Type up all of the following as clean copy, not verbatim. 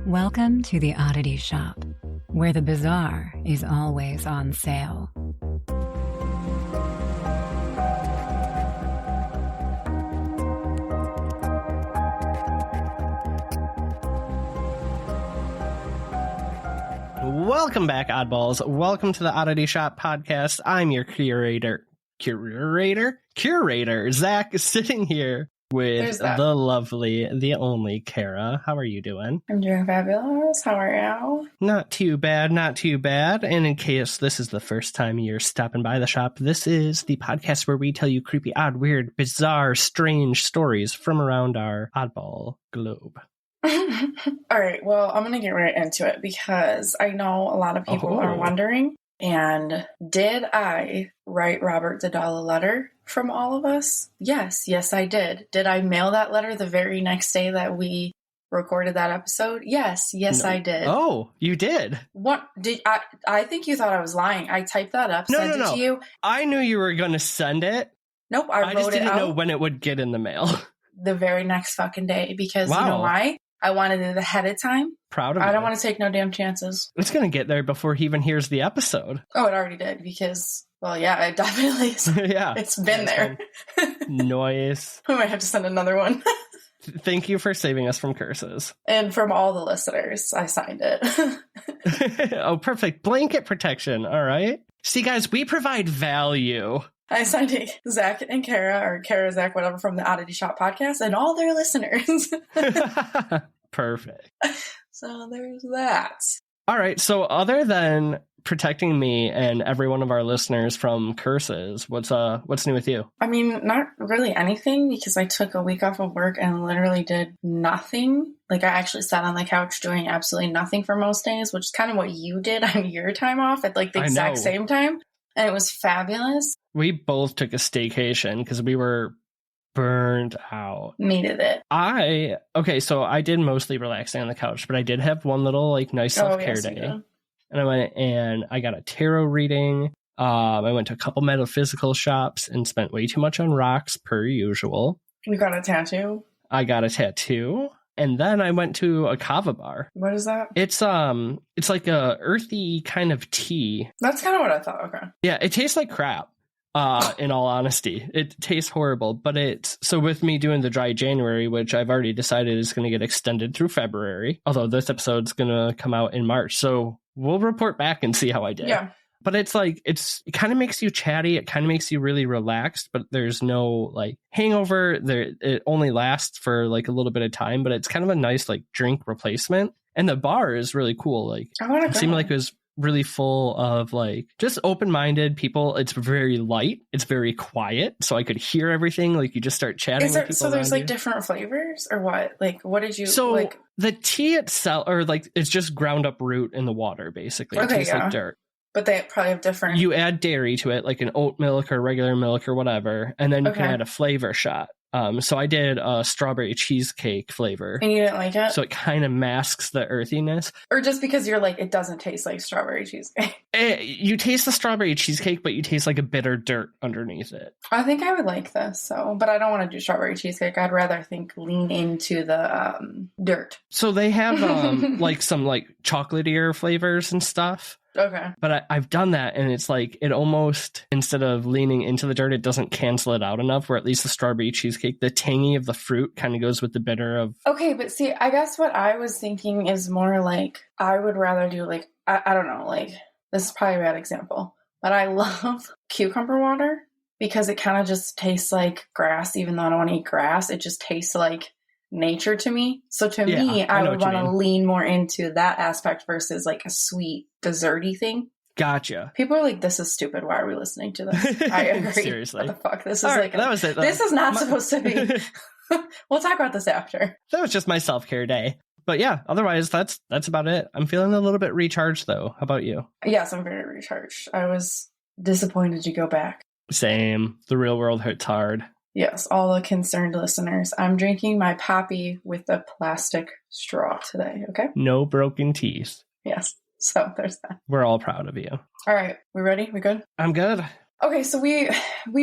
Welcome to the Oddity Shop, where the bizarre is always on sale. Welcome back, oddballs. Welcome to the Oddity Shop podcast. I'm your curator, Zach, sitting here with the lovely, the only Kara. How are you doing? I'm doing fabulous. How are you? Not too bad, not too bad. And in case this is the first time you're stopping by the shop, this is the podcast where we tell you creepy, odd, weird, bizarre, strange stories from around our oddball globe. All right, well, I'm going to get right into it because I know a lot of people are wondering, and did I write Robert the Doll a letter from all of us? Yes, I did. Did I mail that letter the very next day that we recorded that episode? Yes, no. I did. Oh, you did? What did I think you thought I was lying. I typed that up, sent it to you. I knew you were going to send it. Nope, I wrote it out. I just didn't know when it would get in the mail. The very next fucking day, because you know why? I wanted it ahead of time. Proud of you. I don't want to take no damn chances. It's going to get there before he even hears the episode. Oh, it already did because, well, yeah, it definitely is. Yeah. It's been there. Noise. We might have to send another one. Thank you for saving us from curses. And from all the listeners, I signed it. Oh, perfect. Blanket protection. All right. See, guys, we provide value. I signed it, Zach and Kara, or Kara, Zach, whatever, from the Oddity Shop podcast, and all their listeners. Perfect. So there's that. All right. So other than protecting me and every one of our listeners from curses, what's new with you? I mean, not really anything, because I took a week off of work and literally did nothing. Like, I actually sat on the couch doing absolutely nothing for most days, which is kind of what you did on your time off at like the exact same time. And it was fabulous. We both took a staycation because we were burned out. Needed it. So I did mostly relaxing on the couch, but I did have one little like nice self-care day. And I went and I got a tarot reading. I went to a couple metaphysical shops and spent way too much on rocks per usual. You got a tattoo? I got a tattoo. And then I went to a kava bar. What is that? It's like a earthy kind of tea. That's kind of what I thought. Okay. Yeah, it tastes like crap. In all honesty, it tastes horrible, but so with me doing the dry January, which I've already decided is going to get extended through February, although this episode's going to come out in March. So we'll report back and see how I did. Yeah. But it kind of makes you chatty. It kind of makes you really relaxed, but there's no like hangover there. It only lasts for like a little bit of time, but it's kind of a nice like drink replacement. And the bar is really cool. Like it seemed like it was really full of like just open-minded people. It's very light. It's very quiet. So I could hear everything. Like you just start chatting with people. So there's like different flavors or what? Like what did you like? The tea itself, or like it's just ground up root in the water, basically. It tastes like dirt. But they probably have different. You add dairy to it, like an oat milk or regular milk or whatever, and then you can add a flavor shot. So I did a strawberry cheesecake flavor. And you didn't like it? So it kind of masks the earthiness. Or just because you're like, it doesn't taste like strawberry cheesecake. You taste the strawberry cheesecake, but you taste like a bitter dirt underneath it. I think I would like this, but I don't want to do strawberry cheesecake. I'd rather lean into the dirt. So they have like some like chocolatier flavors and stuff. Okay. But I've done that, and it's like it almost, instead of leaning into the dirt, it doesn't cancel it out enough, where at least the strawberry cheesecake, the tangy of the fruit kind of goes with the bitter of... Okay, but see, I guess what I was thinking is more like, I would rather do like, I don't know, like, this is probably a bad example, but I love cucumber water because it kind of just tastes like grass, even though I don't want to eat grass. It just tastes like nature to me. So to me, I would want to lean more into that aspect versus like a sweet desserty thing. Gotcha. People are like, this is stupid. Why are we listening to this? I agree. Seriously. What the fuck? This is that was it. This is not supposed to be. We'll talk about this after. That was just my self-care day. But yeah, otherwise that's about it. I'm feeling a little bit recharged though. How about you? Yes, I'm very recharged. I was disappointed to go back. Same. The real world hurts hard. Yes, all the concerned listeners. I'm drinking my Poppy with a plastic straw today, okay? No broken teeth. Yes, so there's that. We're all proud of you. All right, we ready? We good? I'm good. Okay, so we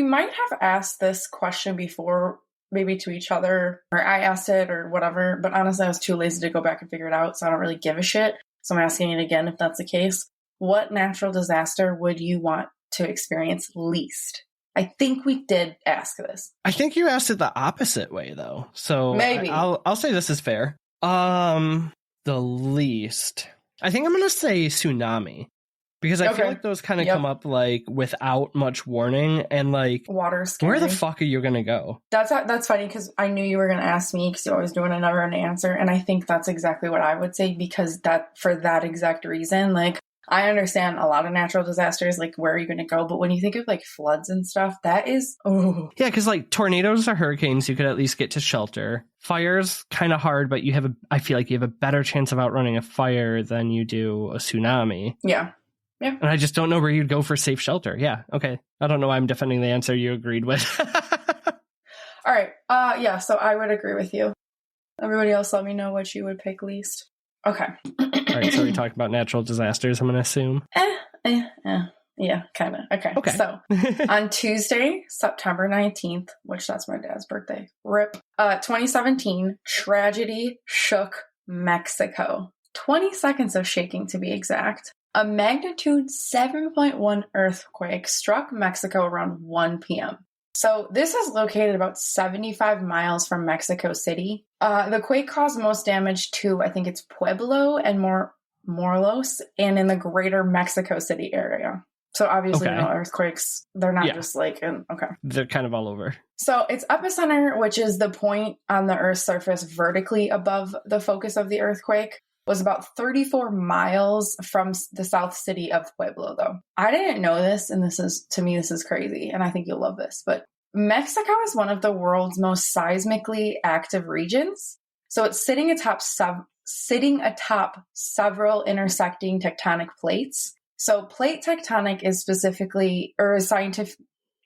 might have asked this question before maybe to each other, or I asked it or whatever, but honestly, I was too lazy to go back and figure it out, so I don't really give a shit. So I'm asking it again if that's the case. What natural disaster would you want to experience least? I think we did ask this. I think you asked it the opposite way, though. So maybe I'll say this is fair. The least. I think I'm going to say tsunami. Because I feel like those kind of come up like without much warning, and like water scary. Where the fuck are you gonna go? That's funny because I knew you were gonna ask me because you're always doing a never ending answer, and I think that's exactly what I would say because that for that exact reason, like I understand a lot of natural disasters, like where are you gonna go? But when you think of like floods and stuff, that is yeah, because like tornadoes or hurricanes, you could at least get to shelter. Fire's kind of hard, but I feel like you have a better chance of outrunning a fire than you do a tsunami. Yeah. Yeah. And I just don't know where you'd go for safe shelter. Yeah. Okay. I don't know why I'm defending the answer you agreed with. All right. Yeah. So I would agree with you. Everybody else, let me know what you would pick least. Okay. All right. So we're talking about natural disasters, I'm going to assume. Yeah, kind of. Okay. So on Tuesday, September 19th, which that's my dad's birthday, RIP, 2017, tragedy shook Mexico. 20 seconds of shaking to be exact. A magnitude 7.1 earthquake struck Mexico around 1 p.m. So this is located about 75 miles from Mexico City. The quake caused most damage to, I think it's Pueblo and Morelos, and in the greater Mexico City area. So obviously, earthquakes, they're not just like, They're kind of all over. So its epicenter, which is the point on the Earth's surface vertically above the focus of the earthquake, was about 34 miles from the south city of Pueblo, though. I didn't know this, and this is crazy, and I think you'll love this, but Mexico is one of the world's most seismically active regions. So it's sitting atop several intersecting tectonic plates. So plate tectonic is specifically, or is scientific,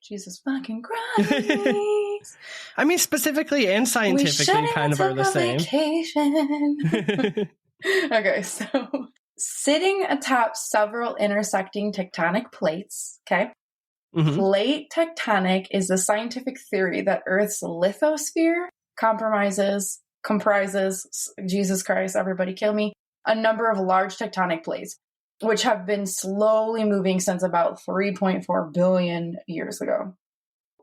Jesus fucking Christ. I mean, specifically and scientifically kind of are the same. Okay, so sitting atop several intersecting tectonic plates, okay? Mm-hmm. Plate tectonic is the scientific theory that Earth's lithosphere comprises, Jesus Christ, everybody kill me, a number of large tectonic plates, which have been slowly moving since about 3.4 billion years ago.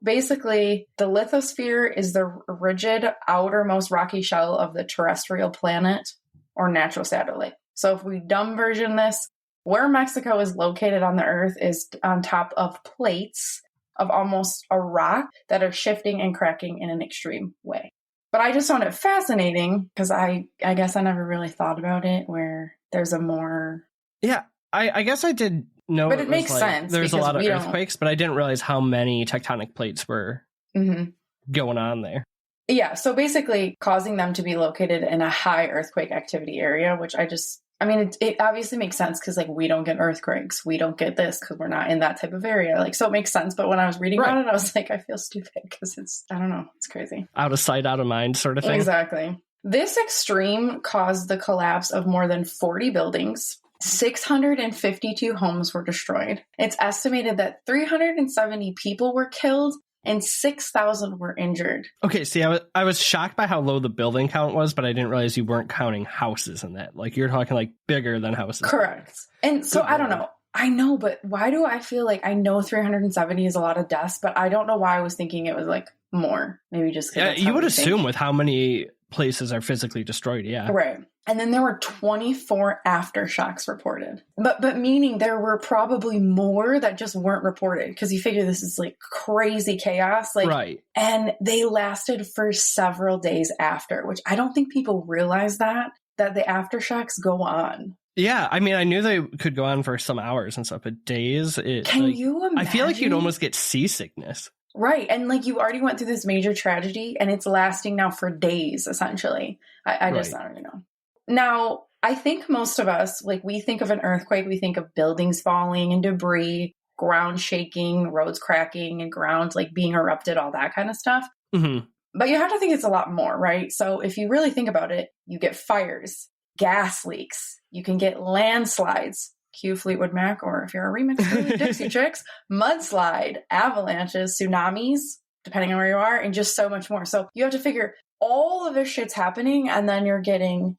Basically, the lithosphere is the rigid outermost rocky shell of the terrestrial planet or natural satellite. So if we dumb version this, where Mexico is located on the Earth is on top of plates of almost a rock that are shifting and cracking in an extreme way. But I just found it fascinating because I guess I never really thought about it where there's a more... Yeah, I guess I did know. But it makes sense. There's a lot of earthquakes, but I didn't realize how many tectonic plates were going on there. Yeah, so basically causing them to be located in a high earthquake activity area, which it obviously makes sense because like we don't get earthquakes. We don't get this because we're not in that type of area. Like, so it makes sense. But when I was reading about it, I was like, I feel stupid because I don't know, it's crazy. Out of sight, out of mind sort of thing. Exactly. This extreme caused the collapse of more than 40 buildings. 652 homes were destroyed. It's estimated that 370 people were killed and 6,000 were injured. Okay, see, I was shocked by how low the building count was, but I didn't realize you weren't counting houses in that. Like, you're talking, like, bigger than houses. Correct. And so, I don't know. I know, but why do I feel like I know 370 is a lot of deaths, but I don't know why I was thinking it was, like, more. Maybe just... Yeah, you would assume with how many places are physically destroyed, yeah. Right. And then there were 24 aftershocks reported. But meaning there were probably more that just weren't reported because you figure this is like crazy chaos. Like, right. And they lasted for several days after, which I don't think people realize that the aftershocks go on. Yeah, I mean, I knew they could go on for some hours and stuff, but days... Can you imagine? I feel like you'd almost get seasickness. Right. And like you already went through this major tragedy and it's lasting now for days, essentially. I don't even know. Now, I think most of us, like we think of an earthquake, we think of buildings falling and debris, ground shaking, roads cracking and ground like being erupted, all that kind of stuff. Mm-hmm. But you have to think it's a lot more, right? So if you really think about it, you get fires, gas leaks, you can get landslides, cue Fleetwood Mac, or if you're a remix, Dixie Chicks, mudslide, avalanches, tsunamis, depending on where you are, and just so much more. So you have to figure all of this shit's happening, and then you're getting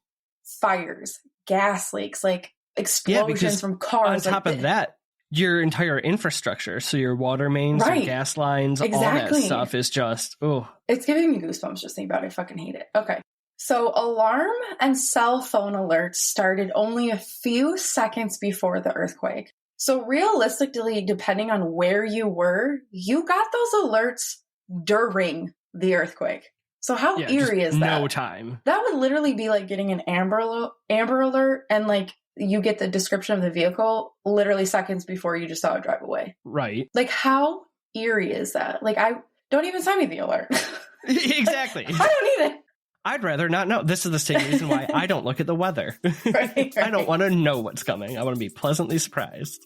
fires, gas leaks, like explosions from cars. On top of that, your entire infrastructure, so your water mains, your gas lines, all that stuff is just, it's giving me goosebumps just thinking about it. I fucking hate it. Okay. So alarm and cell phone alerts started only a few seconds before the earthquake. So realistically, depending on where you were, you got those alerts during the earthquake. So how eerie is that? No time. That would literally be like getting an Amber Alert, and like you get the description of the vehicle literally seconds before you just saw it drive away. Right. Like, how eerie is that? Like, I don't even send me the alert. Exactly. I don't need it. I'd rather not know. This is the same reason why I don't look at the weather. Right. I don't want to know what's coming. I want to be pleasantly surprised.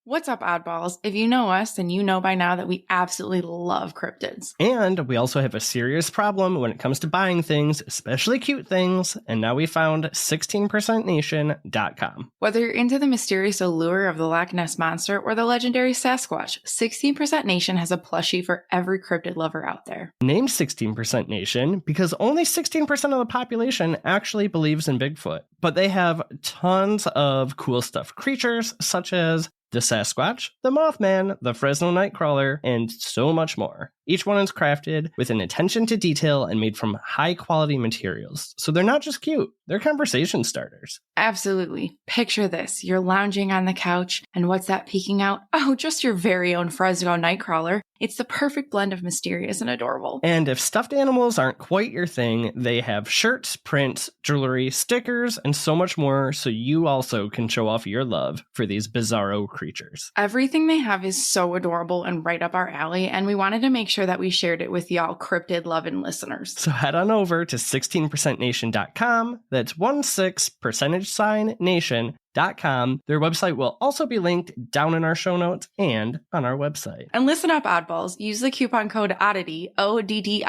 What's up, oddballs? If you know us, then you know by now that we absolutely love cryptids. And we also have a serious problem when it comes to buying things, especially cute things, and now we found 16%nation.com. Whether you're into the mysterious allure of the Loch Ness Monster or the legendary Sasquatch, 16% Nation has a plushie for every cryptid lover out there. Named 16% Nation because only 16% of the population actually believes in Bigfoot, but they have tons of cool stuffed creatures such as the Sasquatch, the Mothman, the Fresno Nightcrawler, and so much more. Each one is crafted with an attention to detail and made from high-quality materials. So they're not just cute, they're conversation starters. Absolutely. Picture this. You're lounging on the couch, and what's that peeking out? Oh, just your very own Fresno Nightcrawler. It's the perfect blend of mysterious and adorable. And if stuffed animals aren't quite your thing, they have shirts, prints, jewelry, stickers, and so much more, so you also can show off your love for these bizarro creatures. Everything they have is so adorable and right up our alley, and we wanted to make sure that we shared it with y'all cryptid-loving listeners. So head on over to 16%nation.com. That's 16% nation.com. Their website will also be linked down in our show notes and on our website. And listen up, oddballs. Use the coupon code Oddity, ODDITY,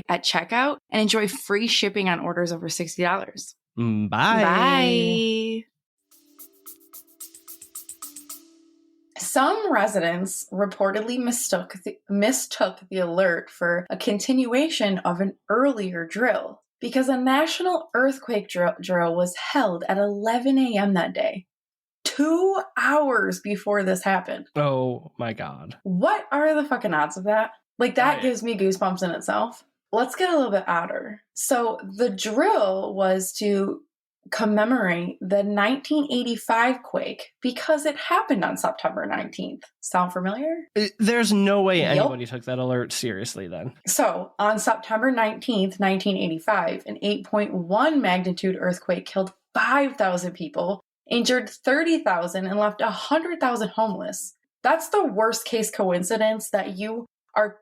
at checkout and enjoy free shipping on orders over $60. Bye. Bye. Some residents reportedly mistook the alert for a continuation of an earlier drill because a national earthquake drill was held at 11 a.m. that day, 2 hours before this happened. Oh my God. What are the fucking odds of that? Like, that gives me goosebumps in itself. Let's get a little bit odder. So the drill was to commemorate the 1985 quake because it happened on September 19th. Sound familiar? There's no way anybody took that alert seriously then. So on September 19th, 1985, an 8.1 magnitude earthquake killed 5,000 people, injured 30,000, and left 100,000 homeless. That's the worst case coincidence that you are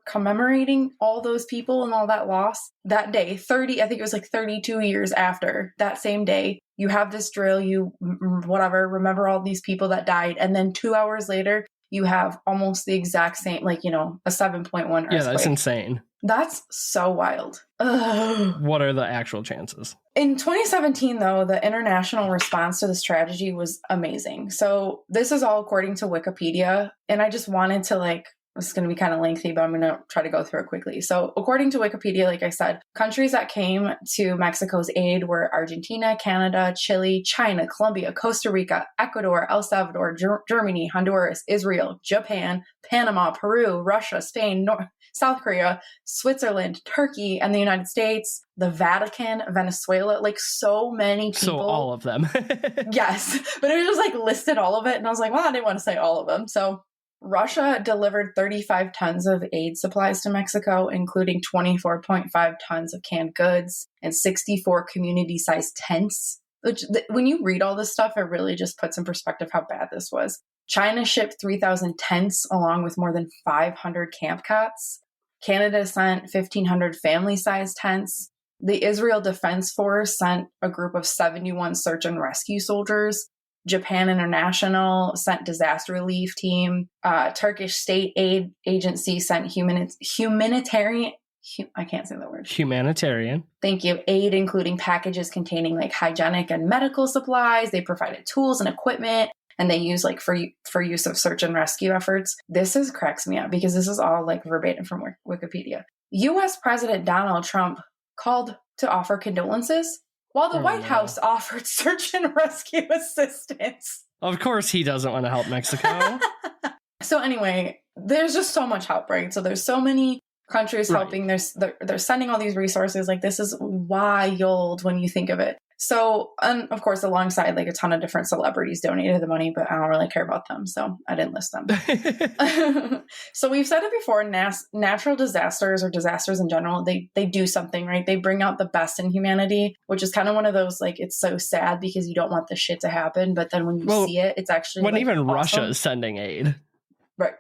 commemorating all those people and all that loss that day. I think it was like 32 years after that same day, you have this drill, remember all these people that died, and then 2 hours later you have almost the exact same, a 7.1 earthquake. Yeah, that's insane. That's so wild. Ugh. What are the actual chances? In 2017, though, the international response to this tragedy was amazing. So this is all according to Wikipedia, and I just wanted to this is going to be kind of lengthy, but I'm going to try to go through it quickly. So according to Wikipedia, like I said, countries that came to Mexico's aid were Argentina, Canada, Chile, China, Colombia, Costa Rica, Ecuador, El Salvador, Germany, Honduras, Israel, Japan, Panama, Peru, Russia, Spain, South Korea, Switzerland, Turkey, and the United States, the Vatican, Venezuela, so many people. So all of them. Yes. But it was just listed all of it. And I was like, well, I didn't want to say all of them. So Russia delivered 35 tons of aid supplies to Mexico, including 24.5 tons of canned goods and 64 community-sized tents. Which, when you read all this stuff, it really just puts in perspective how bad this was. China shipped 3,000 tents along with more than 500 camp cots. Canada sent 1,500 family-sized tents. The Israel Defense Force sent a group of 71 search and rescue soldiers. Japan International sent disaster relief team. Turkish State Aid Agency sent humanitarian. I can't say the word. Humanitarian. Thank you. Aid, including packages containing hygienic and medical supplies. They provided tools and equipment. and they use like for use of search and rescue efforts. This cracks me up because this is all like verbatim from Wikipedia. U.S. President Donald Trump called to offer condolences while the White House offered search and rescue assistance. Of course he doesn't want to help Mexico. So anyway, there's just so much help, right? So there's so many countries helping. They're sending all these resources. Like, this is wild when you think of it. So, and of course, alongside like a ton of different celebrities donated the money, but I don't really care about them, so I didn't list them. So we've said it before, natural disasters or disasters in general, they do something, right? They bring out the best in humanity, which is kind of one of those, like, it's so sad because you don't want the shit to happen, but then when you see it, it's actually when like, even awesome. Russia is sending aid. Right.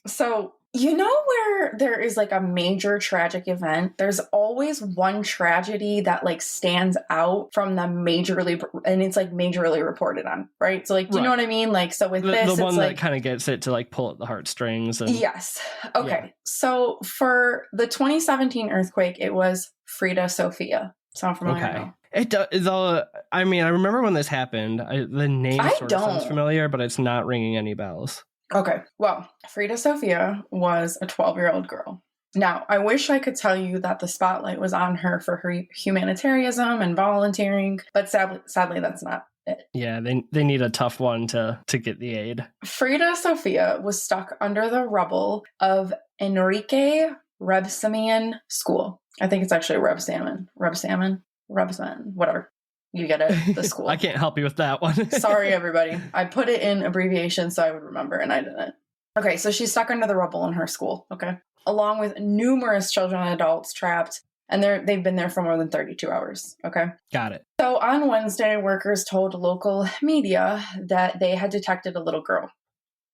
So, you know, where there is like a major tragic event, there's always one tragedy that like stands out from the and it's like majorly reported on, right? So like, do you know what I mean? Like, so with this, the one it's that like, kind of gets it to like pull at the heartstrings. And, yes. Okay. Yeah. So for the 2017 earthquake, it was Frida Sophia. Sound familiar? Okay. It does. I mean, I remember when this happened. The name sort of sounds familiar, but it's not ringing any bells. Okay. Well, Frida Sofia was a 12-year-old girl. Now, I wish I could tell you that the spotlight was on her for her humanitarianism and volunteering, but sadly that's not it. Yeah, they need a tough one to get the aid. Frida Sofia was stuck under the rubble of Enrique Rebsamen School. I think it's actually Rebsamen, whatever. You get it, the school. I can't help you with that one. Sorry, everybody. I put it in abbreviation so I would remember, and I didn't. Okay, so she's stuck under the rubble in her school, okay? Along with numerous children and adults trapped, and they've been there for more than 32 hours, okay? Got it. So on Wednesday, workers told local media that they had detected a little girl.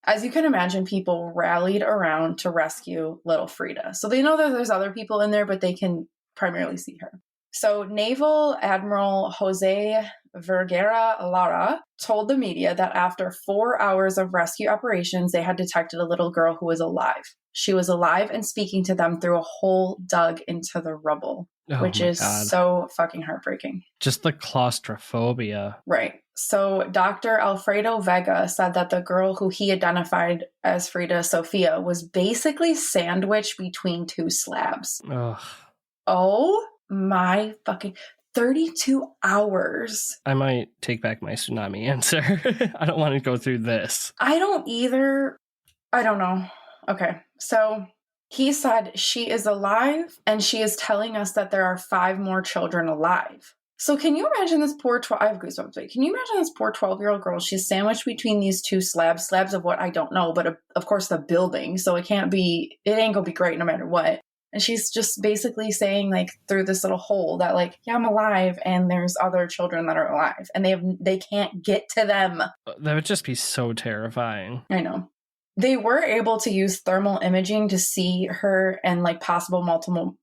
As you can imagine, people rallied around to rescue little Frida. So they know that there's other people in there, but they can primarily see her. So Naval Admiral Jose Vergara Lara told the media that after 4 hours of rescue operations, they had detected a little girl who was alive. She was alive and speaking to them through a hole dug into the rubble, which is so fucking heartbreaking. Just the claustrophobia. Right. So Dr. Alfredo Vega said that the girl who he identified as Frida Sophia was basically sandwiched between two slabs. Ugh. Oh my fucking 32 hours. I might take back my tsunami answer. I don't want to go through this. I don't either. I don't know. Okay. So he said she is alive and she is telling us that there are 5 more children alive. So can you imagine this poor I have goosebumps. Can you imagine this poor 12-year-old girl? She's sandwiched between these two slabs of what I don't know, but of course the building. So it ain't gonna be great no matter what. And she's just basically saying, like, through this little hole that, like, yeah, I'm alive and there's other children that are alive and they can't get to them. That would just be so terrifying. I know. They were able to use thermal imaging to see her and like possible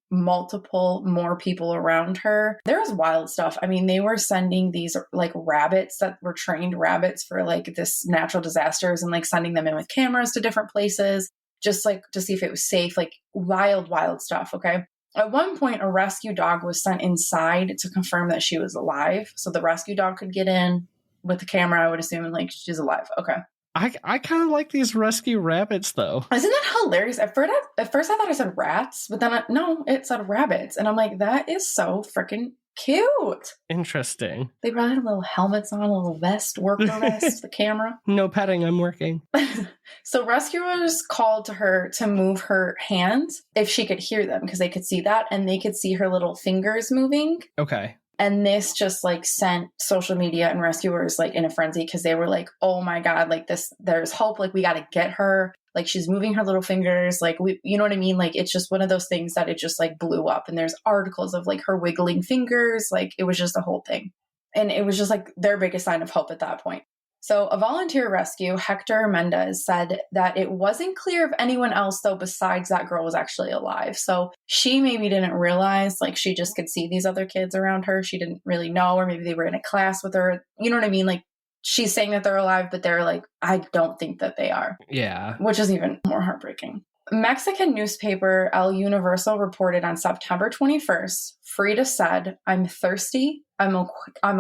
multiple more people around her. There was wild stuff. I mean, they were sending these like rabbits that were trained rabbits for like this natural disasters and like sending them in with cameras to different places. Just like to see if it was safe, like wild stuff, okay? At one point, a rescue dog was sent inside to confirm that she was alive. So the rescue dog could get in with the camera, I would assume, and like, she's alive. Okay. I kind of like these rescue rabbits, though. Isn't that hilarious? At first I thought I said rats, but then no, it said rabbits. And I'm like, that is so freaking cute. Interesting. They probably had little helmets on, a little vest, worker vest, the camera. No petting, I'm working. So rescuers called to her to move her hands if she could hear them because they could see that and they could see her little fingers moving. Okay. And this just like sent social media and rescuers like in a frenzy because they were like, oh my God, like this, there's hope. Like we got to get her. Like she's moving her little fingers. Like you know what I mean? Like it's just one of those things that it just like blew up. And there's articles of like her wiggling fingers. Like it was just a whole thing. And it was just like their biggest sign of hope at that point. So a volunteer rescue, Hector Mendez, said that it wasn't clear if anyone else, though, besides that girl was actually alive. So she maybe didn't realize, like, she just could see these other kids around her. She didn't really know, or maybe they were in a class with her. You know what I mean? Like, she's saying that they're alive, but they're like, I don't think that they are. Yeah. Which is even more heartbreaking. Mexican newspaper El Universal reported on September 21st, Frida said, I'm thirsty. I'm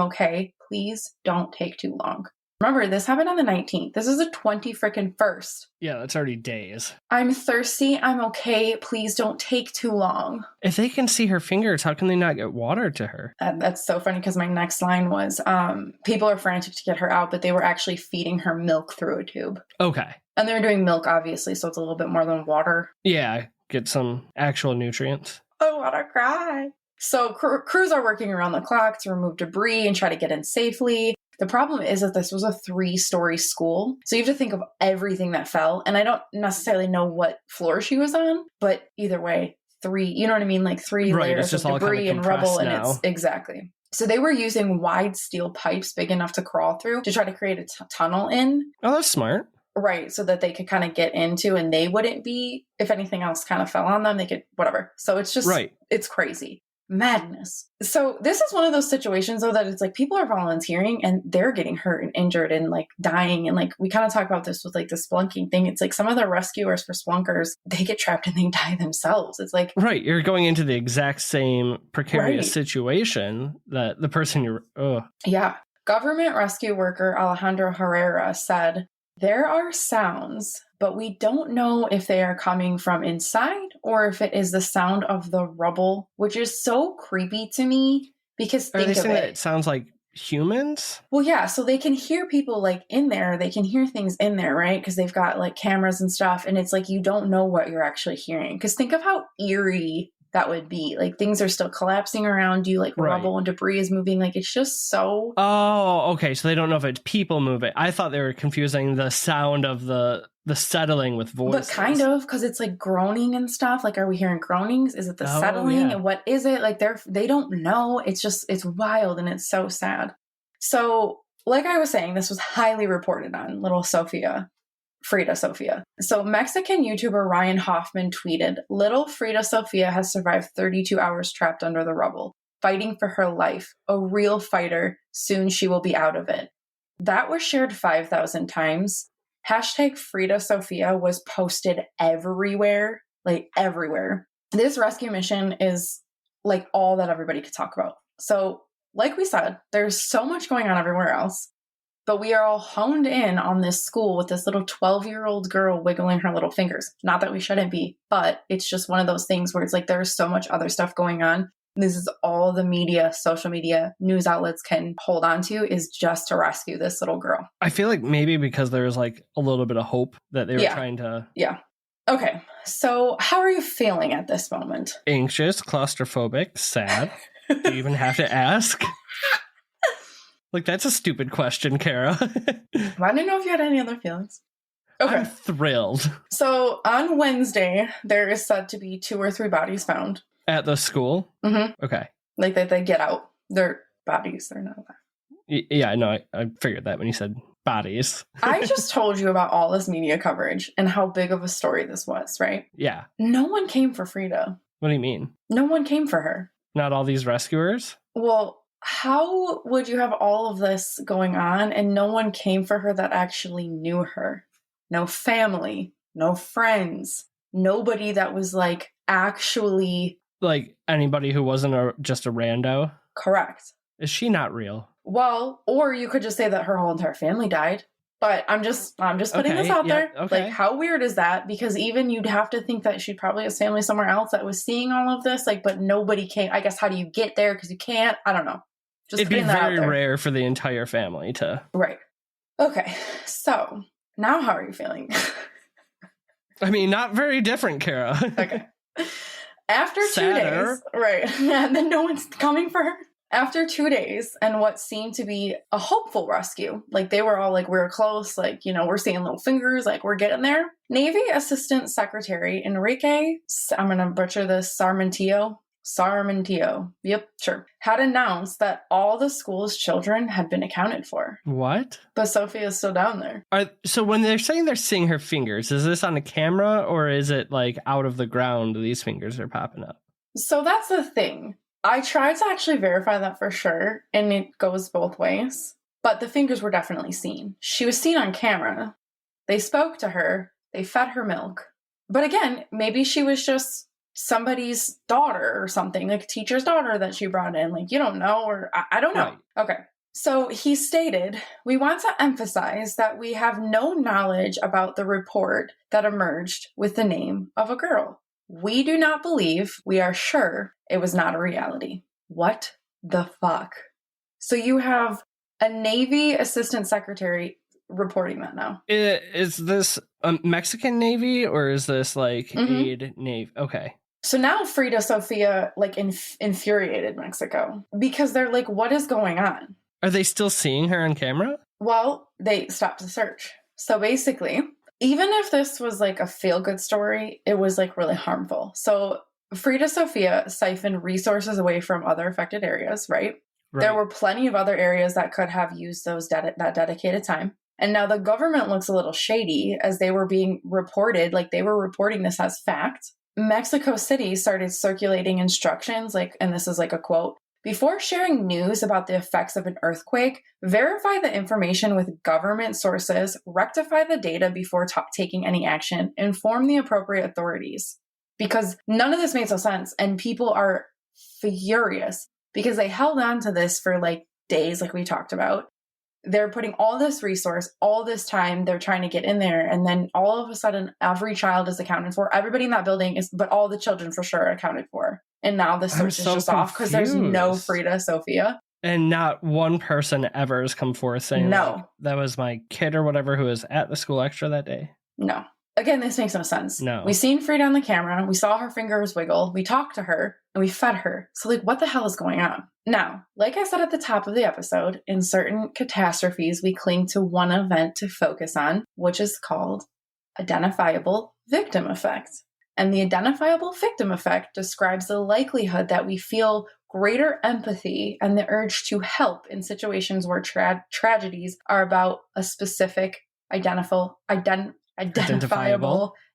okay. Please don't take too long. Remember, this happened on the 19th. This is the 21st. Yeah, that's already days. I'm thirsty. I'm okay. Please don't take too long. If they can see her fingers, how can they not get water to her? That's so funny because my next line was, people are frantic to get her out, but they were actually feeding her milk through a tube. Okay. And they were doing milk, obviously, so it's a little bit more than water. Yeah, get some actual nutrients. I want to cry. So crews are working around the clock to remove debris and try to get in safely. The problem is that this was a 3-story school. So you have to think of everything that fell. And I don't necessarily know what floor she was on, but either way, 3, you know what I mean? Like 3 Right, layers it's just of all debris kind of and rubble. compressed And now. it's exactly. So they were using wide steel pipes big enough to crawl through to try to create a tunnel in. Oh, that's smart. Right. So that they could kind of get into and they wouldn't be, if anything else kind of fell on them, they could, whatever. So it's just, Right. It's crazy. Madness. So this is one of those situations though that it's like people are volunteering and they're getting hurt and injured and like dying. And like we kind of talk about this with like the splunking thing. It's like some of the rescuers for splunkers, they get trapped and they die themselves. It's like, right, you're going into the exact same precarious Right. situation that the person you're yeah. Government rescue worker Alejandro Herrera said, there are sounds, but we don't know if they are coming from inside or if it is the sound of the rubble, which is so creepy to me because are think they of saying that it. it sounds like humans? Well, yeah, so they can hear people like in there. They can hear things in there, right? Because they've got like cameras and stuff. And it's like you don't know what you're actually hearing. Because think of how eerie that would be. Like things are still collapsing around you, like Right. rubble and debris is moving. Like it's just so. Oh, okay, so they don't know if it's people moving. I thought they were confusing the sound of the settling with voices. But kind of, because it's like groaning and stuff. Like, are we hearing groanings? Is it the settling? yeah. And what is it? Like, they don't know. It's just, it's wild and it's so sad. So, like I was saying, this was highly reported on Little Sophia, Frida Sophia. So, Mexican YouTuber Ryan Hoffman tweeted, "Little Frida Sophia has survived 32 hours trapped under the rubble, fighting for her life. A real fighter. Soon she will be out of it." That was shared 5,000 times. Hashtag Frida Sophia was posted everywhere, like everywhere. This rescue mission is like all that everybody could talk about. So, like we said, there's so much going on everywhere else, but we are all honed in on this school with this little 12-year-old girl wiggling her little fingers. Not that we shouldn't be, but it's just one of those things where it's like there's so much other stuff going on. This is all the media, social media, news outlets can hold on to is just to rescue this little girl. I feel like maybe because there was like a little bit of hope that they were trying to... Yeah. Okay. So how are you feeling at this moment? Anxious, claustrophobic, sad. Do you even have to ask? Like, that's a stupid question, Kara. I didn't know if you had any other feelings. Okay. I'm thrilled. So on Wednesday, there is said to be 2 or 3 bodies found. At the school? Mm-hmm. Okay. Like they get out. They're bodies. They're not alive. Yeah, no, I figured that when you said bodies. I just told you about all this media coverage and how big of a story this was, right? Yeah. No one came for Frida. What do you mean? No one came for her. Not all these rescuers? Well, how would you have all of this going on and no one came for her that actually knew her? No family, no friends, nobody that was like actually... Like anybody who wasn't just a rando? Correct. Is she not real? Well, or you could just say that her whole entire family died. But I'm just putting this out there. Okay. Like, how weird is that? Because even you'd have to think that she probably has family somewhere else that was seeing all of this. Like, but nobody came. I guess how do you get there? Because you can't. I don't know. Just It'd be putting that out very there. rare for the entire family to... Right. Okay. So now, how are you feeling? I mean, not very different, Kara. Okay. After 2 Sadder. days, right, and then no one's coming for her. After 2 days and what seemed to be a hopeful rescue, like they were all like, we're close, like, you know, we're seeing little fingers, like we're getting there. Navy Assistant Secretary Enrique, I'm going to butcher this, Sarmentillo, yep, sure, had announced that all the school's children had been accounted for. What? But Sophia is still down there. So when they're saying they're seeing her fingers, is this on a camera or is it like out of the ground these fingers are popping up? So that's the thing. I tried to actually verify that for sure, and it goes both ways. But the fingers were definitely seen. She was seen on camera. They spoke to her. They fed her milk. But again, maybe she was just somebody's daughter or something, like a teacher's daughter that she brought in. Like, you don't know, or I don't know. Right. Okay. So he stated, "We want to emphasize that we have no knowledge about the report that emerged with the name of a girl. We do not believe, we are sure it was not a reality." What the fuck? So you have a Navy assistant secretary reporting that now. Is this a Mexican Navy or is this like aid Navy? Okay. So now Frida Sophia like infuriated Mexico because they're like, what is going on? Are they still seeing her on camera? Well, they stopped the search. So basically, even if this was like a feel-good story, it was like really harmful. So Frida Sophia siphoned resources away from other affected areas, right? There were plenty of other areas that could have used those that dedicated time. And now the government looks a little shady as they were being reported, like they were reporting this as fact. Mexico City started circulating instructions, like, and this is like a quote, "Before sharing news about the effects of an earthquake, verify the information with government sources, rectify the data before taking any action, inform the appropriate authorities." Because none of this makes no sense. And people are furious because they held on to this for like days, like we talked about. They're putting all this resource, all this time, they're trying to get in there. And then all of a sudden, every child is accounted for. Everybody in that building is, but all the children for sure are accounted for. And now the search is just off because there's no Frida Sophia. And not one person ever has come forth saying, no, like, that was my kid or whatever who was at the school extra that day. No. Again, this makes no sense. No. We seen Frida on the camera. We saw her fingers wiggle. We talked to her and we fed her. So like, what the hell is going on? Now, like I said at the top of the episode, in certain catastrophes, we cling to one event to focus on, which is called Identifiable Victim Effect. And the Identifiable Victim Effect describes the likelihood that we feel greater empathy and the urge to help in situations where tragedies are about a specific identifiable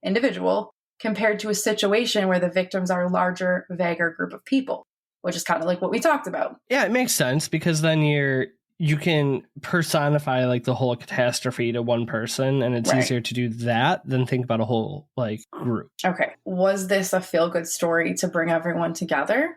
individual compared to a situation where the victims are a larger, vaguer group of people, which is kind of like what we talked about. Yeah, it makes sense because then you can personify like the whole catastrophe to one person, and it's easier to do that than think about a whole like group. Okay. Was this a feel-good story to bring everyone together?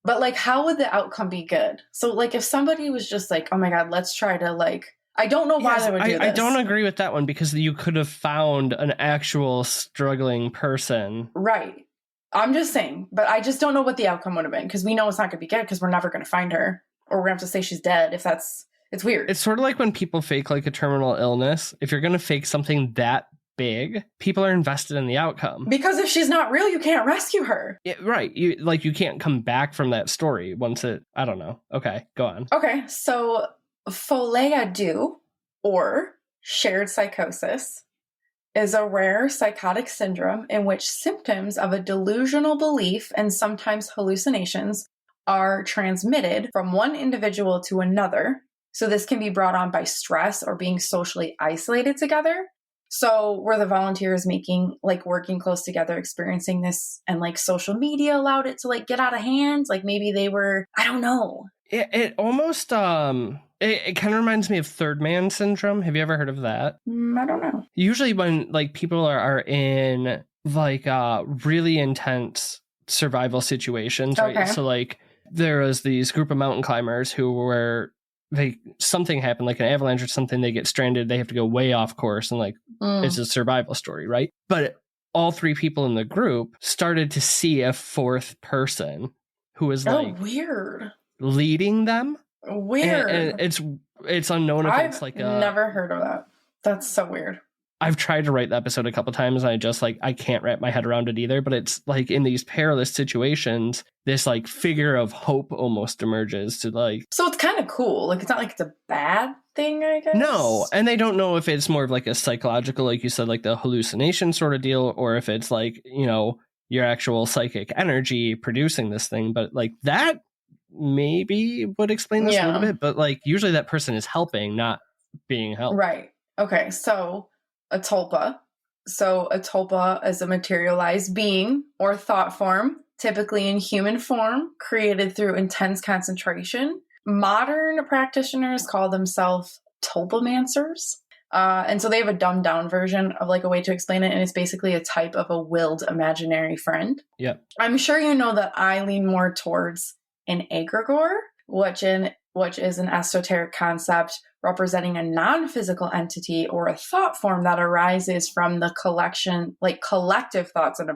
But like, how would the outcome be good? So like if somebody was just like, oh my God, let's try to like, I don't know why they would do this. I don't agree with that one because you could have found an actual struggling person. Right. I'm just saying, but I just don't know what the outcome would have been because we know it's not going to be good because we're never going to find her or we're going to have to say she's dead if that's, it's weird. It's sort of like when people fake like a terminal illness. If you're going to fake something that big, people are invested in the outcome. Because if she's not real, you can't rescue her. Yeah, right. You can't come back from that story once I don't know. Okay, go on. Okay, so folie du, or shared psychosis, is a rare psychotic syndrome in which symptoms of a delusional belief and sometimes hallucinations are transmitted from one individual to another. So this can be brought on by stress or being socially isolated together. So were the volunteers working close together, experiencing this, and like social media allowed it to like get out of hand? Like maybe they were, I don't know. It almost, it kind of reminds me of third man syndrome. Have you ever heard of that? I don't know. Usually when like people are in like really intense survival situations, right? Okay. So like there was these group of mountain climbers who were, something happened, like an avalanche or something, they get stranded, they have to go way off course, and like it's a survival story, right? But all three people in the group started to see a fourth person who was like weird leading them. Weird. And it's unknown if it's like I've never heard of that. That's so weird. I've tried to write the episode a couple times and I can't wrap my head around it either, but it's like in these perilous situations, this like figure of hope almost emerges to like. So it's kind of cool. Like it's not like it's a bad thing, I guess. No. And they don't know if it's more of like a psychological, like you said, like the hallucination sort of deal, or if it's like, you know, your actual psychic energy producing this thing. But like that maybe would explain this a little bit, but like usually that person is helping, not being helped. Right. Okay. So a tulpa. So a tulpa is a materialized being or thought form, typically in human form, created through intense concentration. Modern practitioners call themselves tulpamancers. And so they have a dumbed down version of like a way to explain it. And it's basically a type of a willed imaginary friend. Yeah. I'm sure you know that I lean more towards an egregore, which is an esoteric concept representing a non-physical entity or a thought form that arises from the collective thoughts and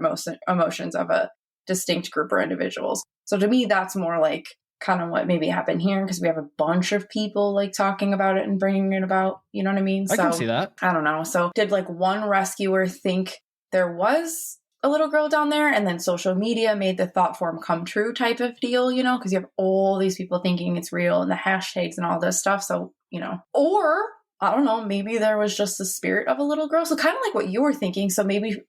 emotions of a distinct group or individuals. So to me, that's more like kind of what maybe happened here, because we have a bunch of people like talking about it and bringing it about. You know what I mean? I can see that. I don't know. So did like one rescuer think there was a little girl down there, and then social media made the thought form come true type of deal, you know, because you have all these people thinking it's real and the hashtags and all this stuff. So, you know, or I don't know, maybe there was just the spirit of a little girl. So kind of like what you were thinking. So maybe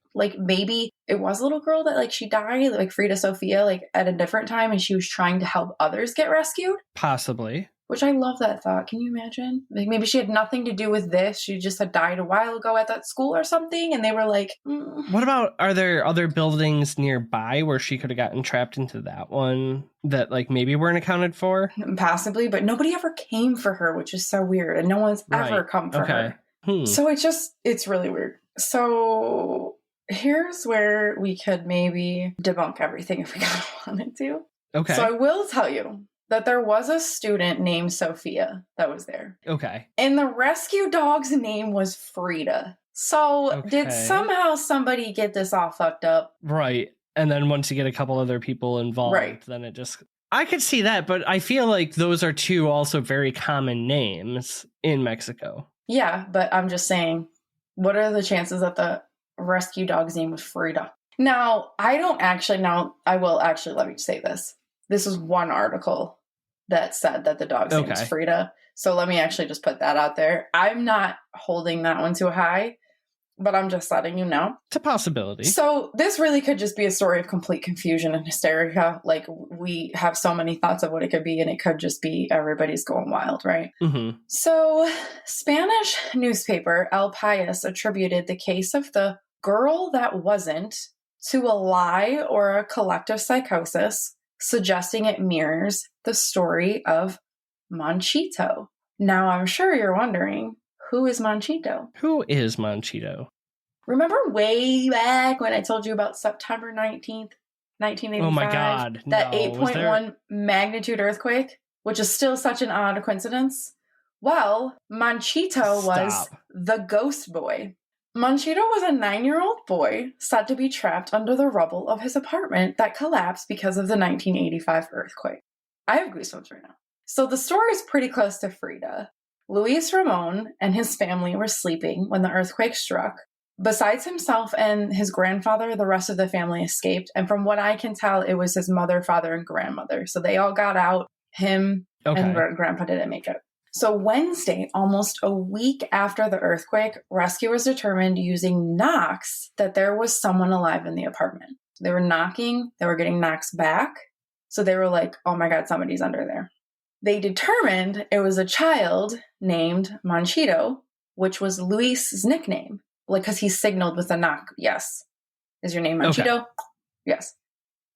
it was a little girl that like she died, like Frida Sophia, like at a different time, and she was trying to help others get rescued. Possibly. Which I love that thought. Can you imagine? Like maybe she had nothing to do with this. She just had died a while ago at that school or something. And they were like, What about, are there other buildings nearby where she could have gotten trapped into that one that like maybe weren't accounted for? Possibly, but nobody ever came for her, which is so weird. And no one's ever come for her. So it's really weird. So here's where we could maybe debunk everything if we kind of wanted to. Okay. So I will tell you that there was a student named Sophia that was there. Okay. And the rescue dog's name was Frida. So did somehow somebody get this all fucked up? Right. And then once you get a couple other people involved, then it just... I could see that, but I feel like those are two also very common names in Mexico. Yeah, but I'm just saying, what are the chances that the rescue dog's name was Frida? Now, I will actually let me say this. This is one article that said that the dog's name is Frida. So let me actually just put that out there. I'm not holding that one too high, but I'm just letting you know. It's a possibility. So this really could just be a story of complete confusion and hysteria. Like we have so many thoughts of what it could be, and it could just be everybody's going wild, right? Mm-hmm. So Spanish newspaper El País attributed the case of the girl that wasn't to a lie or a collective psychosis, suggesting it mirrors the story of Monchito. Now, I'm sure you're wondering, who is Monchito? Who is Monchito? Remember way back when I told you about September 19th, 1985? Oh my God. That 8.1 magnitude earthquake, which is still such an odd coincidence. Well, Monchito was the ghost boy. Monchito was a 9-year-old boy said to be trapped under the rubble of his apartment that collapsed because of the 1985 earthquake. I have goosebumps right now. So the story is pretty close to Frida. Luis Ramon and his family were sleeping when the earthquake struck. Besides himself and his grandfather, the rest of the family escaped. And from what I can tell, it was his mother, father, and grandmother. So they all got out. Him and grandpa didn't make it. So Wednesday, almost a week after the earthquake, rescuers determined using knocks that there was someone alive in the apartment. They were knocking, they were getting knocks back. So they were like, oh my God, somebody's under there. They determined it was a child named Monchito, which was Luis's nickname, like because he signaled with a knock. Yes. Is your name Monchito? Okay. Yes.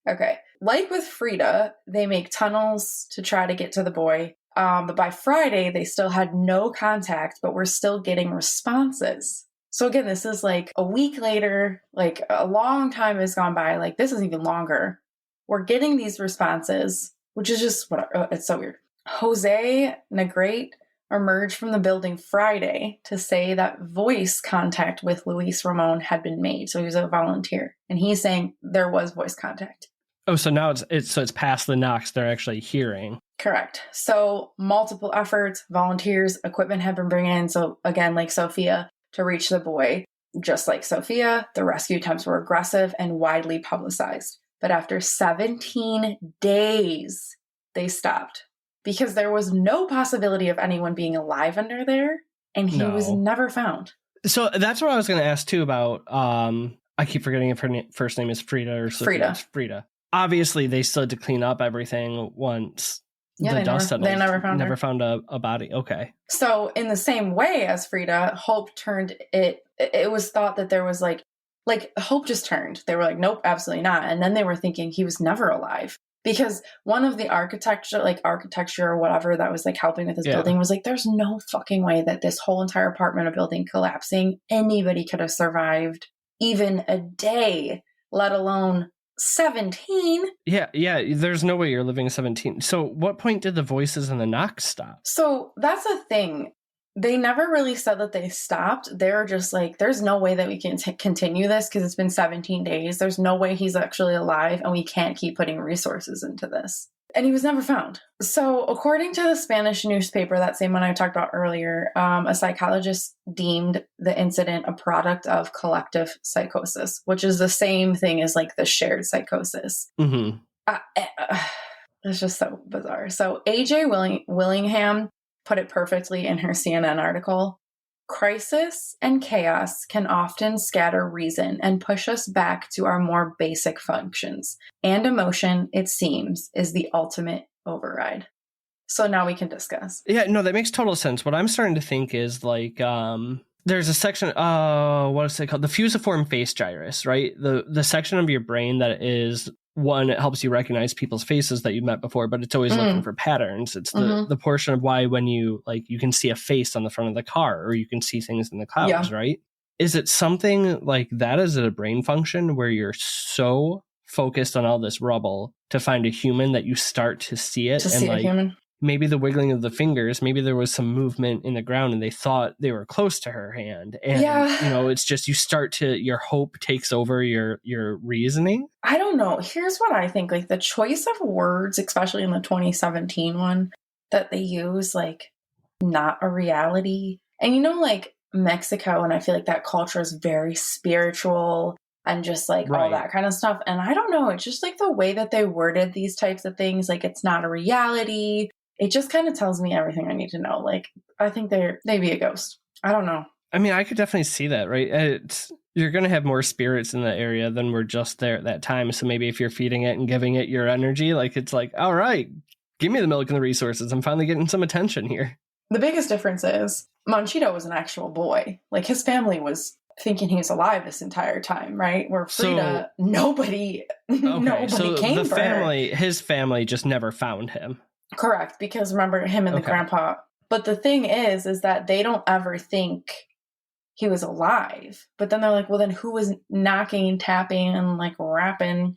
Okay. Like with Frida, they make tunnels to try to get to the boy. But by Friday, they still had no contact, but we're still getting responses. So again, this is like a week later, like a long time has gone by. Like this is even longer. We're getting these responses, which is just, it's so weird. Jose Negrete emerged from the building Friday to say that voice contact with Luis Ramon had been made. So he was a volunteer. And he's saying there was voice contact. Oh, so now it's past the knocks they're actually hearing. Correct. So multiple efforts, volunteers, equipment have been bringing in. So again, like Sophia, to reach the boy. Just like Sophia, the rescue attempts were aggressive and widely publicized. But after 17 days, they stopped because there was no possibility of anyone being alive under there. And he was never found. So that's what I was going to ask too about. I keep forgetting if her first name is Frida or Sophia. Frida. Obviously, they still had to clean up everything once the dust settled. They never found a body. Okay. So in the same way as Frida, Hope turned it. It was thought that there was like Hope just turned. They were like, nope, absolutely not. And then they were thinking he was never alive because one of the architecture or whatever that was like helping with this building was like, there's no fucking way that this whole entire apartment or building collapsing, anybody could have survived even a day, let alone 17. Yeah, there's no way you're living 17. So what point did the voices and the knocks stop? So that's the thing. They never really said that they stopped. They were just like, there's no way that we can continue this because it's been 17 days. There's no way he's actually alive, and we can't keep putting resources into this. And he was never found. So according to the Spanish newspaper, that same one I talked about earlier, a psychologist deemed the incident a product of collective psychosis, which is the same thing as like the shared psychosis. Mm-hmm. It's just so bizarre. So A.J. Willingham put it perfectly in her CNN article. Crisis and chaos can often scatter reason and push us back to our more basic functions. And emotion, it seems, is the ultimate override. So now we can discuss. Yeah, no, that makes total sense. What I'm starting to think is like, there's a section, what is it called? The fusiform face gyrus, right? The section of your brain that is one, it helps you recognize people's faces that you've met before, but it's always looking for patterns. It's the portion of why when you you can see a face on the front of the car, or you can see things in the clouds, right? Is it something like that? Is it a brain function where you're so focused on all this rubble to find a human that you start to see it? A human? Maybe the wiggling of the fingers, maybe there was some movement in the ground and they thought they were close to her hand. And, it's just your hope takes over your reasoning. I don't know. Here's what I think. Like the choice of words, especially in the 2017 one that they use, like not a reality. And like Mexico, and I feel like that culture is very spiritual and just like all that kind of stuff. And I don't know. It's just like the way that they worded these types of things. Like it's not a reality. It just kind of tells me everything I need to know. Like, I think they're maybe a ghost. I don't know. I mean, I could definitely see that, right? You're going to have more spirits in the area than were just there at that time. So maybe if you're feeding it and giving it your energy, like it's like, all right, give me the milk and the resources. I'm finally getting some attention here. The biggest difference is Monchito was an actual boy. Like his family was thinking he was alive this entire time, right? Where Frida, nobody came for her. His family just never found him. Correct, because remember him and the grandpa. But the thing is that they don't ever think he was alive. But then they're like, well, then who was knocking and tapping and like rapping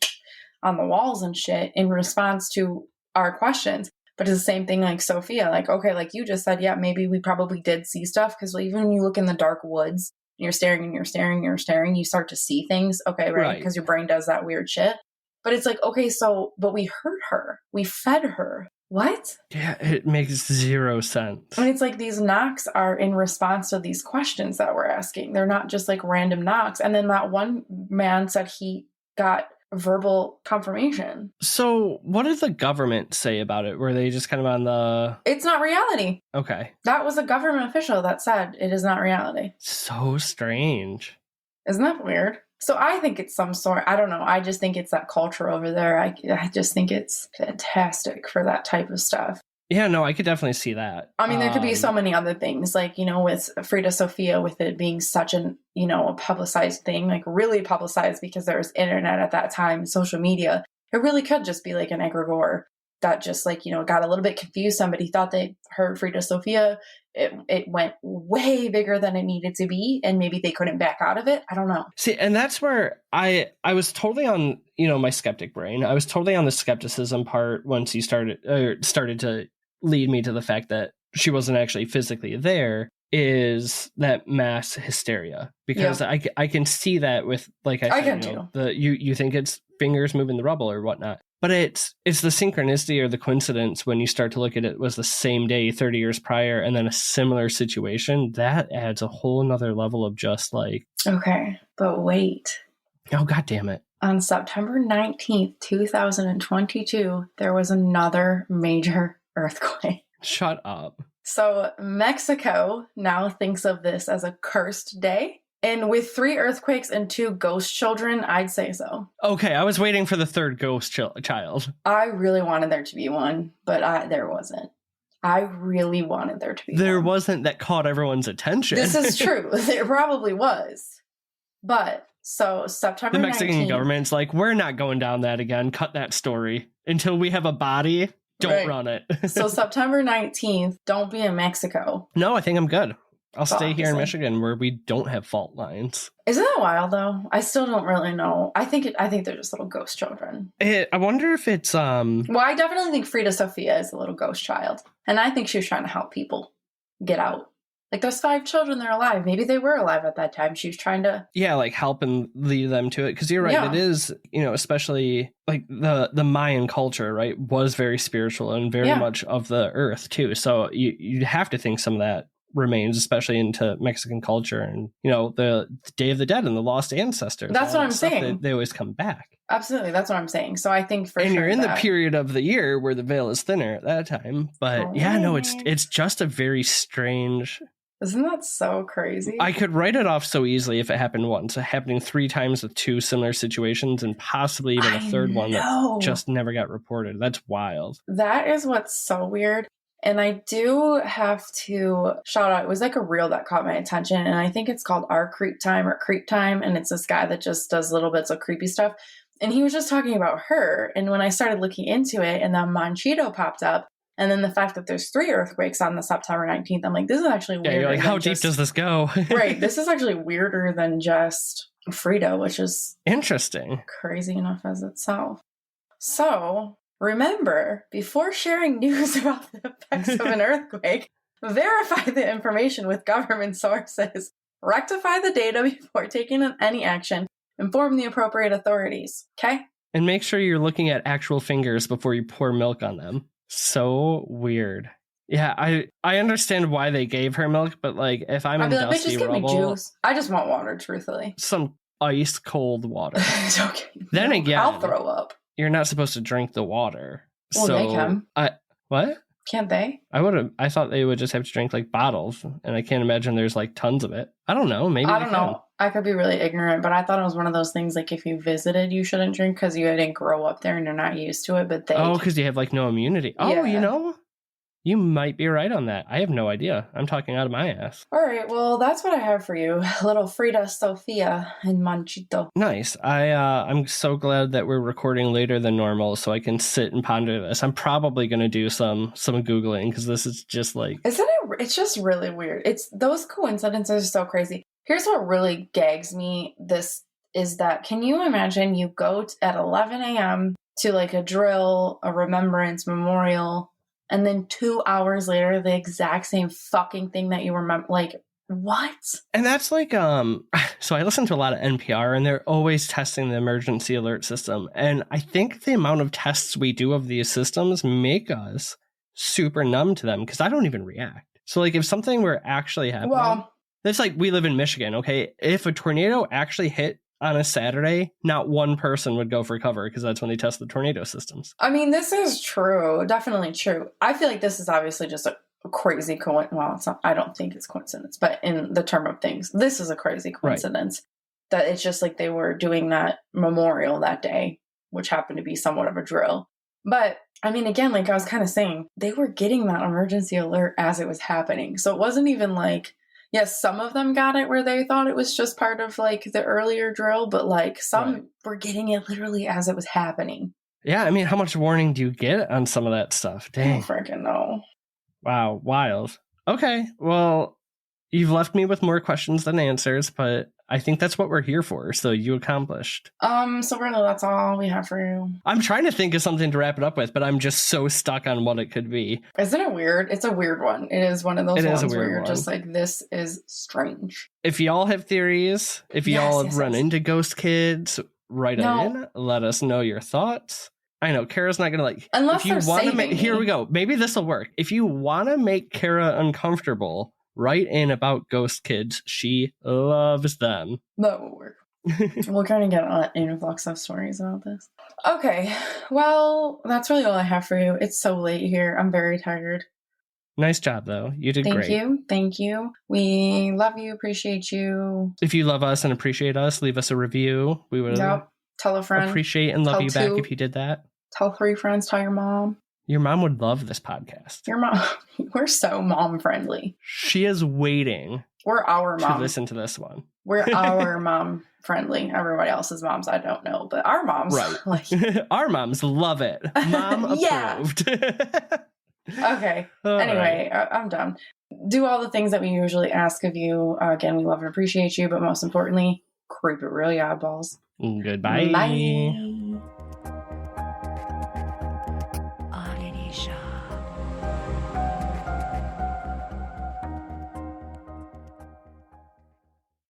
on the walls and shit in response to our questions? But it's the same thing like Sophia. Like, okay, like you just said, yeah, maybe we probably did see stuff. Because even when you look in the dark woods, and you're staring and you're staring and you're staring, you start to see things. Okay, right? Because your brain does that weird shit. But it's like, okay, so, but we heard her. We fed her. What? Yeah, it makes zero sense. And it's like these knocks are in response to these questions that we're asking. They're not just like random knocks. And then that one man said he got verbal confirmation. So what did the government say about it? Were they just kind of on the... It's not reality. Okay. That was a government official that said it is not reality. So strange. Isn't that weird? So I think it's some sort, I don't know. I just think it's that culture over there. I just think it's fantastic for that type of stuff. Yeah, no, I could definitely see that. I mean, there could be so many other things, like, with Frida Sophia, with it being such a publicized thing, like really publicized because there was internet at that time, social media. It really could just be like an egregore that just got a little bit confused. Somebody thought they heard Frida Sophia. It went way bigger than it needed to be, and maybe they couldn't back out of it. I don't know. See, and that's where I was totally on, my skeptic brain. I was totally on the skepticism part once you started to lead me to the fact that she wasn't actually physically there, is that mass hysteria. Because I can see that with, like I said, you think it's fingers moving the rubble or whatnot. But it's the synchronicity or the coincidence when you start to look at it was the same day 30 years prior and then a similar situation. That adds a whole nother level of just like... Okay, but wait. Oh, God damn it. On September 19th, 2022, there was another major earthquake. Shut up. So Mexico now thinks of this as a cursed day. And with 3 earthquakes and 2 ghost children, I'd say so. Okay, I was waiting for the third ghost child. I really wanted there to be one, but there wasn't. I really wanted there to be There one. wasn't that caught everyone's attention. This is true. There probably was. But, so September 19th... The Mexican government's like, we're not going down that again. Cut that story. Until we have a body, don't run it. So September 19th, don't be in Mexico. No, I think I'm good. I'll stay here in obviously. Michigan where we don't have fault lines. Isn't that wild though? I still don't really know. I think they're just little ghost children. I wonder if it's Well, I definitely think Frida Sophia is a little ghost child. And I think she was trying to help people get out. Like those 5 children, they're alive. Maybe they were alive at that time. She was trying to... Yeah, like help and lead them to it. Because you're right, Yeah. it is, especially like the Mayan culture, right, was very spiritual and very much of the earth too. So you have to think some of that remains, especially into Mexican culture and, the Day of the Dead and the lost ancestors. That's what I'm saying. They always come back. Absolutely, that's what I'm saying. So I think for sure. And you're in the period of the year where the veil is thinner at that time. But it's just a very strange... Isn't that so crazy? I could write it off so easily if it happened once. Happening 3 times with 2 similar situations and possibly even a third one that just never got reported. That's wild. That is what's so weird. And I do have to shout out, it was like a reel that caught my attention. And I think it's called Our Creep Time or Creep Time. And it's this guy that just does little bits of creepy stuff. And he was just talking about her. And when I started looking into it and then Manchito popped up, and then the fact that there's 3 earthquakes on the September 19th, I'm like, this is actually weird. Yeah, you're like, how deep does this go? Right. This is actually weirder than just Frida, which is interesting. Crazy enough as itself. So remember, before sharing news about the effects of an earthquake, verify the information with government sources, rectify the data before taking any action, inform the appropriate authorities. Okay? And make sure you're looking at actual fingers before you pour milk on them. So weird. Yeah, I understand why they gave her milk, but like if I'm in dusty just give rubble, me juice. I just want water, truthfully. Some ice cold water. It's okay. Then again, I'll throw up. You're not supposed to drink the water. Well, so they can. What? Can't they? I thought they would just have to drink like bottles, and I can't imagine there's like tons of it. I don't know. Maybe I don't know. I could be really ignorant, but I thought it was one of those things like if you visited, you shouldn't drink because you didn't grow up there and you're not used to it. But they because you have like no immunity. Oh, yeah. You might be right on that. I have no idea. I'm talking out of my ass. All right, well, that's what I have for you. Little Frida Sophia and Manchito. Nice. I'm so glad that we're recording later than normal so I can sit and ponder this. I'm probably going to do some Googling because this is just like... Isn't it? It's just really weird. It's those coincidences are so crazy. Here's what really gags me. This is that, can you imagine you go at 11 a.m. to like a drill, a remembrance memorial, and then 2 hours later, the exact same fucking thing that you remember. Like, what? And that's like, so I listen to a lot of NPR and they're always testing the emergency alert system. And I think the amount of tests we do of these systems make us super numb to them because I don't even react. So like if something were actually happening, it's like we live in Michigan, okay? If a tornado actually hit on a Saturday, not one person would go for cover because that's when they test the tornado systems. I mean, this is true. Definitely true. I feel like this is obviously just a crazy coincidence. Well, it's not, I don't think it's coincidence, but in the term of things, this is a crazy coincidence that it's just like they were doing that memorial that day, which happened to be somewhat of a drill. But I mean, again, like I was kind of saying, they were getting that emergency alert as it was happening. So it wasn't even like, yes, some of them got it where they thought it was just part of like the earlier drill, but like some were getting it literally as it was happening. Yeah, I mean, how much warning do you get on some of that stuff? Dang. I don't freaking know. Wow, wild. Okay, well, you've left me with more questions than answers, but I think that's what we're here for, so you accomplished. So really, that's all we have for you. I'm trying to think of something to wrap it up with, but I'm just so stuck on what it could be. Isn't it weird? It's a weird one. It is one of those ones where you're just like, this is strange. If y'all have theories, if y'all have run into ghost kids, write it in. Let us know your thoughts. I know Kara's not gonna like. Unless if you want to make, here we go. Maybe this will work. If you want to make Kara uncomfortable, write in about ghost kids. She loves them. That will work. We'll kind of get an influx of stories about this. Okay, well, that's really all I have for you. It's so late here. I'm very tired. Nice job, though. You did great. Thank you. We love you, appreciate you. If you love us and appreciate us, leave us a review. We would tell a friend. Appreciate and love you back if you did that. Tell 3 friends, tell your mom. Your mom would love this podcast. Your mom. We're so mom friendly. She is waiting. We're our mom. To listen to this one. We're our mom friendly. Everybody else's moms, I don't know, but our moms. Right. Like... Our moms love it. Mom approved. Okay. Anyway, I'm done. do all the things that we usually ask of you. Again, we love and appreciate you, but most importantly, creep it real, oddballs. Goodbye. Bye.